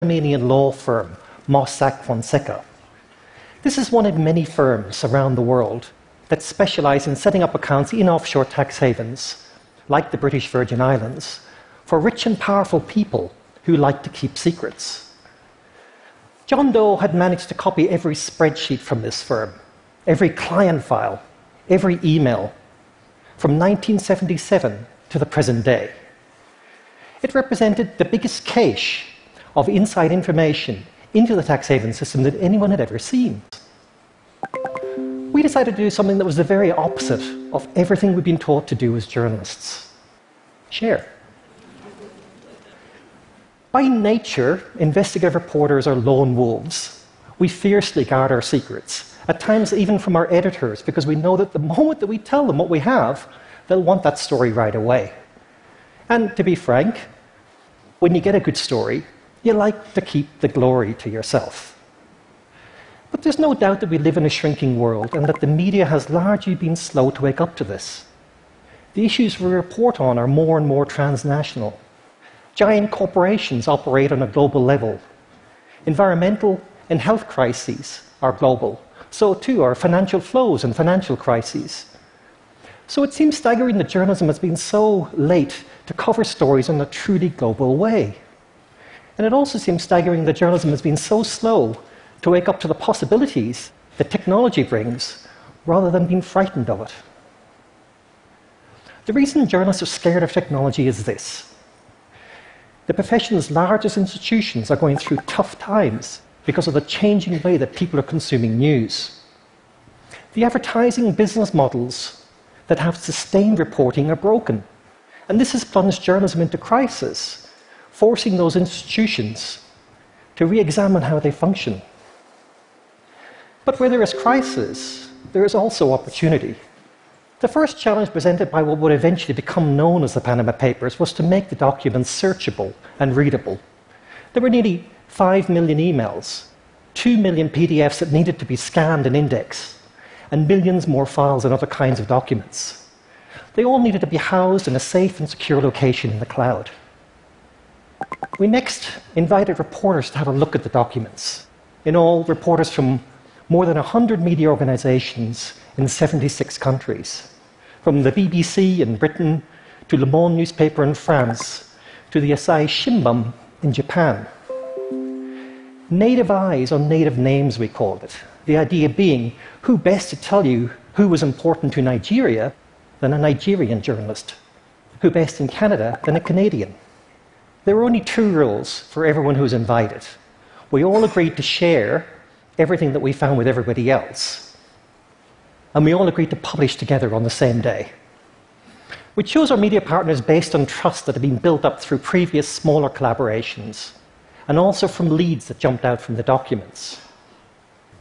Panamanian law firm, Mossack Fonseca. This is one of many firms around the world that specialize in setting up accounts in offshore tax havens, like the British Virgin Islands, for rich and powerful people who like to keep secrets. John Doe had managed to copy every spreadsheet from this firm, every client file, every email, from 1977 to the present day. It represented the biggest cache of inside information into the tax haven system that anyone had ever seen. We decided to do something that was the very opposite of everything we've been taught to do as journalists. Share. By nature, investigative reporters are lone wolves. We fiercely guard our secrets, at times even from our editors, because we know that the moment that we tell them what we have, they'll want that story right away. And to be frank, when you get a good story, you like to keep the glory to yourself. But there's no doubt that we live in a shrinking world and that the media has largely been slow to wake up to this. The issues we report on are more and more transnational. Giant corporations operate on a global level. Environmental and health crises are global. So too are financial flows and financial crises. So it seems staggering that journalism has been so late to cover stories in a truly global way. And it also seems staggering that journalism has been so slow to wake up to the possibilities that technology brings, rather than being frightened of it. The reason journalists are scared of technology is this. The profession's largest institutions are going through tough times because of the changing way that people are consuming news. The advertising business models that have sustained reporting are broken, and this has plunged journalism into crisis, forcing those institutions to re-examine how they function. But where there is crisis, there is also opportunity. The first challenge presented by what would eventually become known as the Panama Papers was to make the documents searchable and readable. There were nearly 5 million emails, 2 million PDFs that needed to be scanned and indexed, and millions more files and other kinds of documents. They all needed to be housed in a safe and secure location in the cloud. We next invited reporters to have a look at the documents. In all, reporters from more than 100 media organizations in 76 countries, from the BBC in Britain to Le Monde newspaper in France to the Asahi Shimbun in Japan. Native eyes on native names, we called it. The idea being, who best to tell you who was important to Nigeria than a Nigerian journalist? Who best in Canada than a Canadian? There were only 2 rules for everyone who was invited. We all agreed to share everything that we found with everybody else. And we all agreed to publish together on the same day. We chose our media partners based on trust that had been built up through previous smaller collaborations, and also from leads that jumped out from the documents.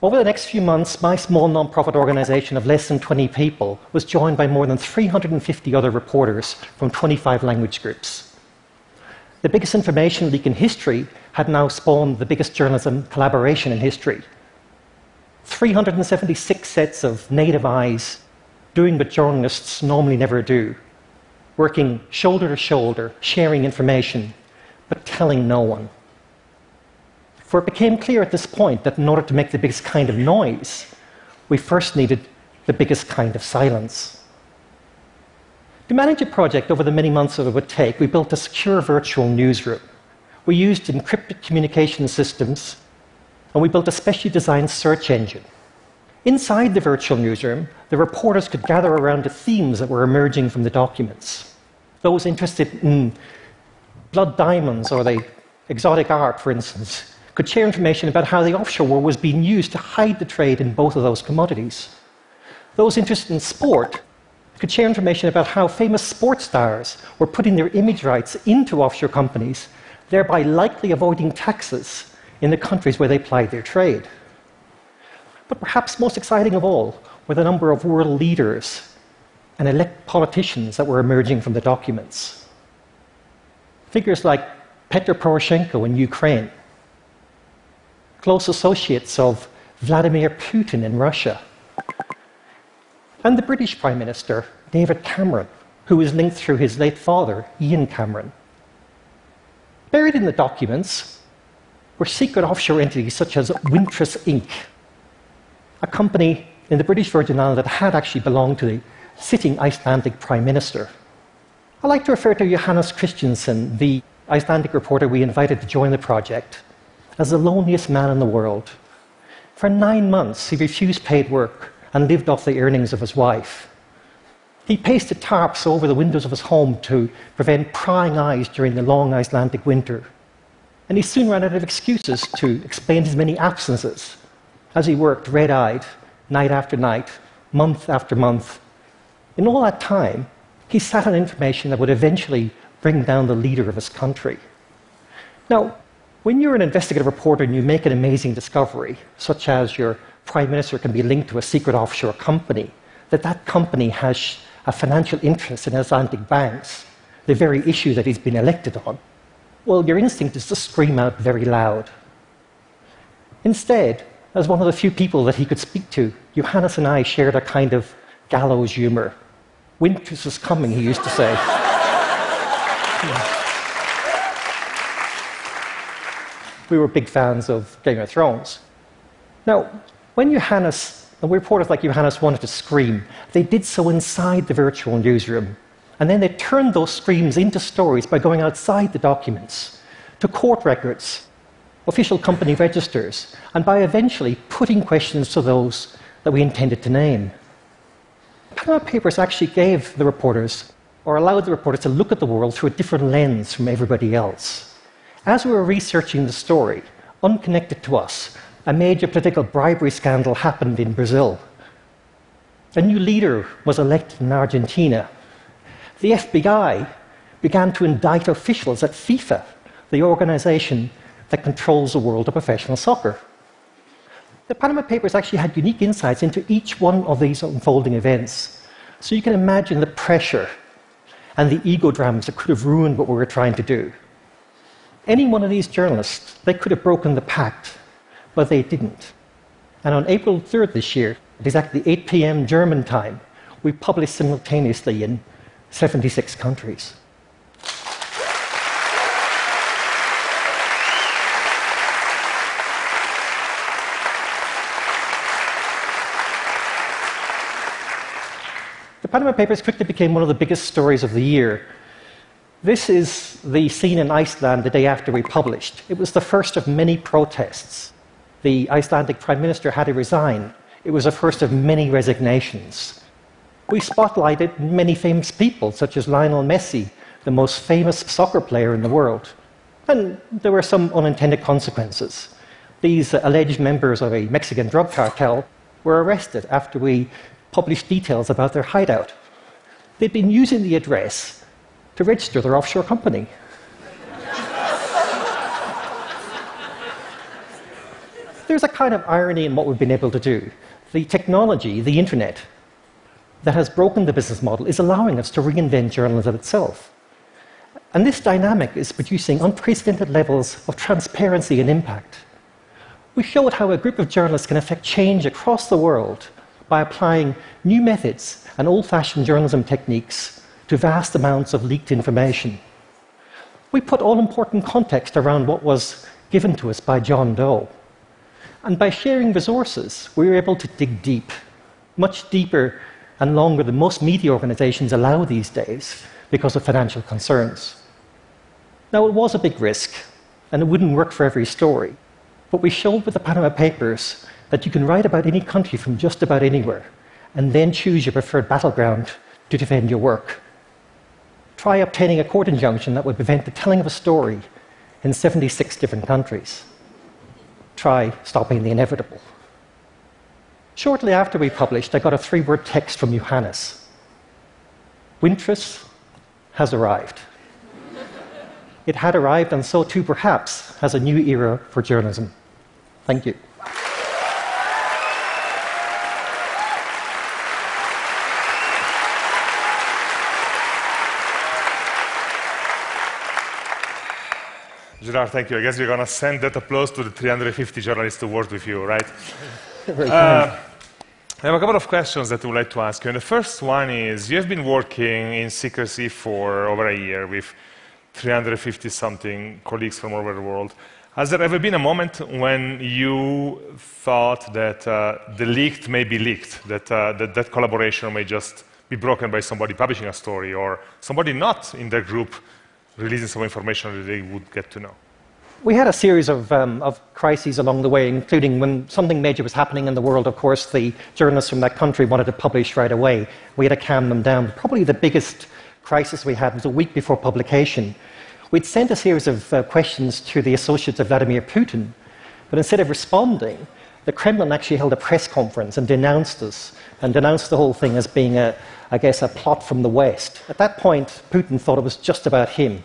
Over the next few months, my small non-profit organization of less than 20 people was joined by more than 350 other reporters from 25 language groups. The biggest information leak in history had now spawned the biggest journalism collaboration in history. 376 sets of native eyes doing what journalists normally never do, working shoulder to shoulder, sharing information, but telling no one. For it became clear at this point that in order to make the biggest kind of noise, we first needed the biggest kind of silence. To manage a project over the many months that it would take, we built a secure virtual newsroom. We used encrypted communication systems, and we built a specially designed search engine. Inside the virtual newsroom, the reporters could gather around the themes that were emerging from the documents. Those interested in blood diamonds or the exotic art, for instance, could share information about how the offshore world was being used to hide the trade in both of those commodities. Those interested in sport could share information about how famous sports stars were putting their image rights into offshore companies, thereby likely avoiding taxes in the countries where they plied their trade. But perhaps most exciting of all were the number of world leaders and elect politicians that were emerging from the documents. Figures like Petro Poroshenko in Ukraine, close associates of Vladimir Putin in Russia, and the British Prime Minister, David Cameron, who was linked through his late father, Ian Cameron. Buried in the documents were secret offshore entities such as Wintris Inc., a company in the British Virgin Islands that had actually belonged to the sitting Icelandic Prime Minister. I like to refer to Johannes Christiansen, the Icelandic reporter we invited to join the project, as the loneliest man in the world. For 9 months, he refused paid work and lived off the earnings of his wife. He pasted tarps over the windows of his home to prevent prying eyes during the long Icelandic winter. And he soon ran out of excuses to explain his many absences as he worked red-eyed, night after night, month after month. In all that time, he sat on information that would eventually bring down the leader of his country. Now, when you're an investigative reporter and you make an amazing discovery, such as your prime minister can be linked to a secret offshore company, that company has a financial interest in Icelandic banks, the very issue that he's been elected on, well, your instinct is to scream out very loud. Instead, as one of the few people that he could speak to, Johannes and I shared a kind of gallows humor. Winter is coming, he used to say. We were big fans of Game of Thrones. Now, when reporters like Johannes wanted to scream, they did so inside the virtual newsroom. And then they turned those screams into stories by going outside the documents, to court records, official company registers, and by eventually putting questions to those that we intended to name. Panama Papers actually gave the reporters, or allowed the reporters to look at the world through a different lens from everybody else. As we were researching the story, unconnected to us, a major political bribery scandal happened in Brazil. A new leader was elected in Argentina. The FBI began to indict officials at FIFA, the organization that controls the world of professional soccer. The Panama Papers actually had unique insights into each one of these unfolding events. So you can imagine the pressure and the ego dramas that could have ruined what we were trying to do. Any one of these journalists, they could have broken the pact, but they didn't. And on April 3rd this year, at exactly 8 p.m. German time, we published simultaneously in 76 countries. The Panama Papers quickly became one of the biggest stories of the year. This is the scene in Iceland the day after we published. It was the first of many protests. The Icelandic Prime Minister had to resign. It was the first of many resignations. We spotlighted many famous people, such as Lionel Messi, the most famous soccer player in the world. And there were some unintended consequences. These alleged members of a Mexican drug cartel were arrested after we published details about their hideout. They'd been using the address to register their offshore company. There's a kind of irony in what we've been able to do. The technology, the internet, that has broken the business model is allowing us to reinvent journalism itself. And this dynamic is producing unprecedented levels of transparency and impact. We showed how a group of journalists can affect change across the world by applying new methods and old-fashioned journalism techniques to vast amounts of leaked information. We put all-important context around what was given to us by John Doe. And by sharing resources, we were able to dig deep, much deeper and longer than most media organizations allow these days because of financial concerns. Now, it was a big risk, and it wouldn't work for every story. But we showed with the Panama Papers that you can write about any country from just about anywhere, and then choose your preferred battleground to defend your work. Try obtaining a court injunction that would prevent the telling of a story in 76 different countries. Try stopping the inevitable. Shortly after we published, I got a 3-word text from Johannes. Wintris has arrived. It had arrived, and so too, perhaps, has a new era for journalism. Thank you. Gerard, thank you. I guess we're going to send that applause to the 350 journalists who worked with you, right? I have a couple of questions that I would like to ask you. And the first one is, you have been working in secrecy for over a year with 350-something colleagues from all over the world. Has there ever been a moment when you thought that the leaked may be leaked, that that collaboration may just be broken by somebody publishing a story or somebody not in their group releasing some information that they would get to know? We had a series of crises along the way, including when something major was happening in the world. Of course, the journalists from that country wanted to publish right away. We had to calm them down. Probably the biggest crisis we had was a week before publication. We'd sent a series of questions to the associates of Vladimir Putin, but instead of responding, the Kremlin actually held a press conference and denounced us, and denounced the whole thing as being, I guess, a plot from the West. At that point, Putin thought it was just about him.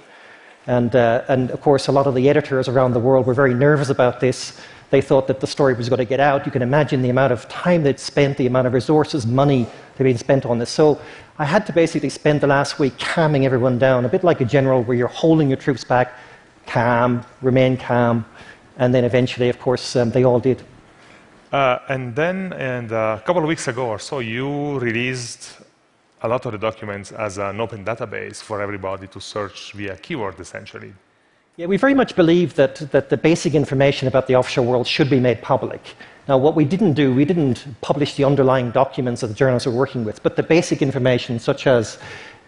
And of course, a lot of the editors around the world were very nervous about this. They thought that the story was going to get out. You can imagine the amount of time they'd spent, the amount of resources, money they'd been spent on this. So I had to basically spend the last week calming everyone down, a bit like a general where you're holding your troops back, calm, remain calm, and then eventually, of course, they all did. And then, a couple of weeks ago or so, you released a lot of the documents as an open database for everybody to search via keyword, essentially. Yeah, we very much believe that the basic information about the offshore world should be made public. Now, what we didn't do, we didn't publish the underlying documents that the journalists were working with, but the basic information, such as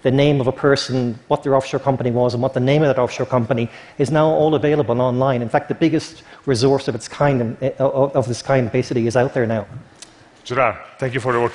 the name of a person, what their offshore company was, and what the name of that offshore company is now all available online. In fact, the biggest resource of its kind, of this kind, basically, is out there now. Gerard, thank you for the work.